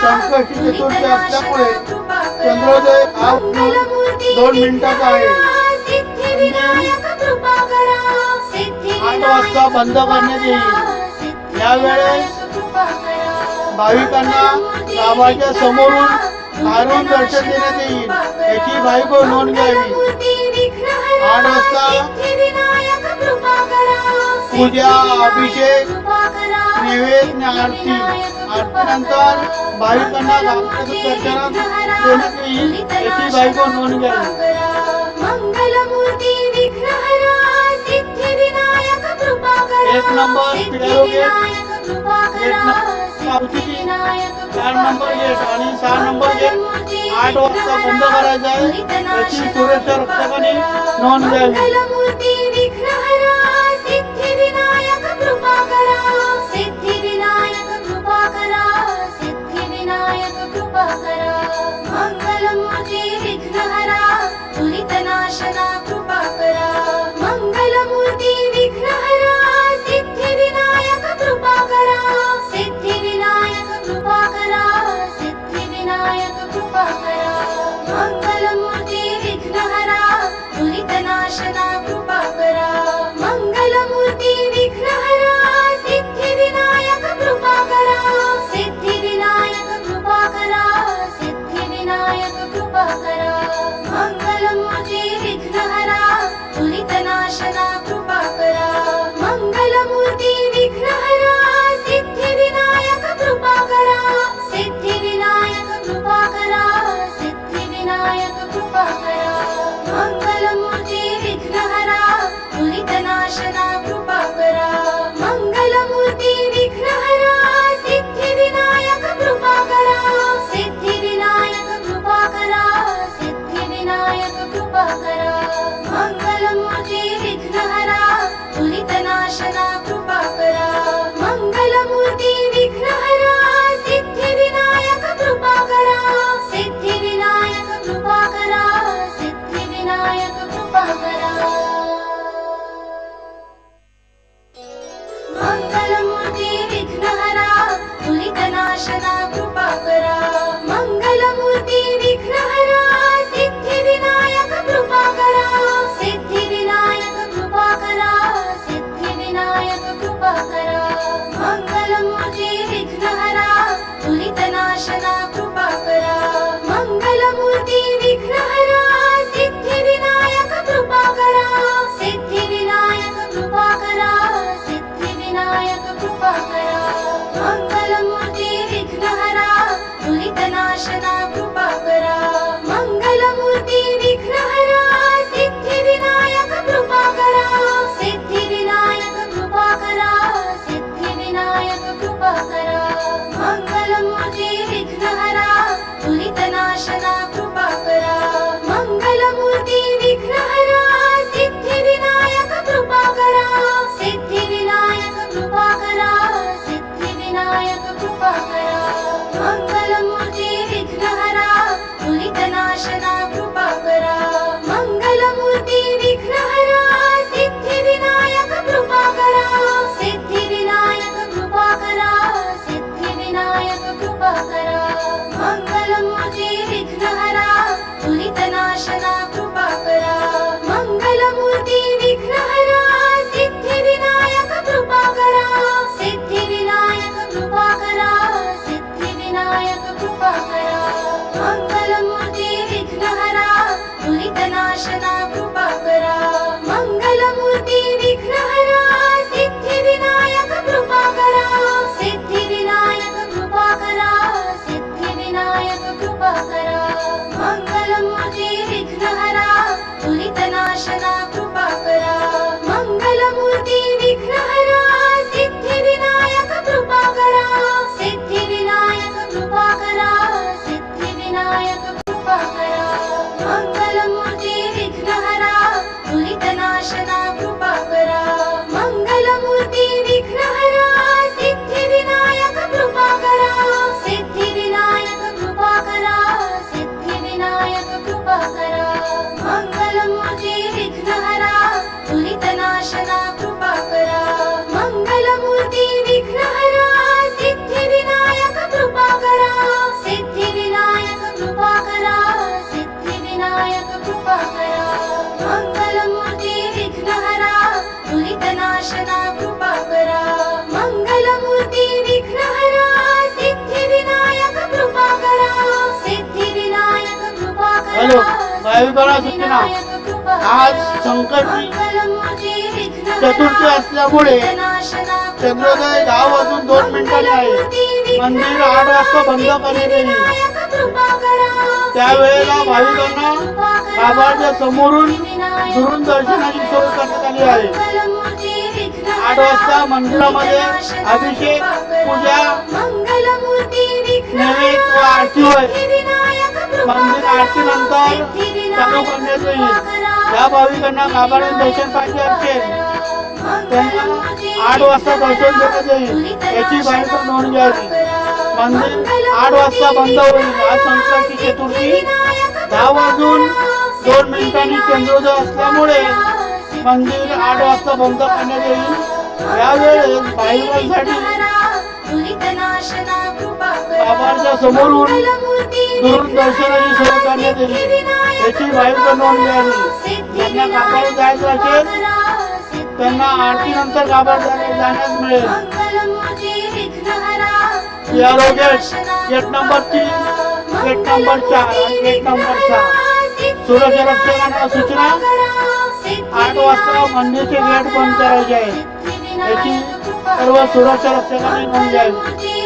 संकष्टी चतुर्थी असल्यामुळे चंद्रोदय हा 2 मिनिटाचा आहे. 8 वाजता बंद करण्यात येईल. यावेळेस भाविकांना गावाच्या समोरून बाहेरून दर्शन देण्यात येईल, याची भाविक नोंद घ्यावी. 8 वाजता पूजा, अभिषेक, नैवेद्य, आरतीनंतर भाविकांना गावाच्या दर्शनात देण्यात येईल, याची भाविक नोंद घ्यावी. एक नंबर पिढारो गेट, पावती 4 नंबर गेट आणि 6 नंबर गेट 8 वाजता बंद करायचं आहे, याची सुरक्षा रक्षकांनी नोंद घ्यावी. सिद्धिविनायक कृपा करा, सिद्धिविनायक भाविकांना सूचना, आज संकटी चतुर्थी असल्यामुळे चंद्रोदय 10:02 आहे. मंदिर 8 वाजता बंद करण्यात येईल. त्यावेळेला भाविकांना गाभाऱ्याच्या समोरून दुरून दर्शनाची सोय करण्यात आली आहे. 8 वाजता मंदिरामध्ये अभिषेक, पूजा, नैवेद्य व आरती होय. मंदिर आरतीनंतर चालू करण्यात येईल. या भाविकांना गाभाऱ्यात दर्शन पाहिजे असेल त्यांना 8 वाजता दर्शन देण्यात येईल. याची भाविका नोंद घ्यावी. मंदिर 8 वाजता बंद होईल. आज संकष्टी चतुर्थी 10:02 चंद्रोदय असल्यामुळे मंदिर 8 वाजता बंद करण्यात येईल. यावेळेस भाविकांसाठी गाभाऱ्याच्या समोरून दुरून दर्शनाची सोय करण्यात येईल. याची भाविका नोंद घ्यावी. ज्यांना गाभाऱ्यात जायचं असेल त्यांना आरतीनंतर गाभाऱ्यात जाण्यास मिळेल. यारो गेट नंबर 3, गेट नंबर 4 आणि गेट नंबर 6. सुरक्षा रक्षकांना सूचना, 8 वाजता मंदिरचे गेट बंद करायचे आहे. याची सर्व सुरक्षा रक्षकांनी नोंद घ्यावी.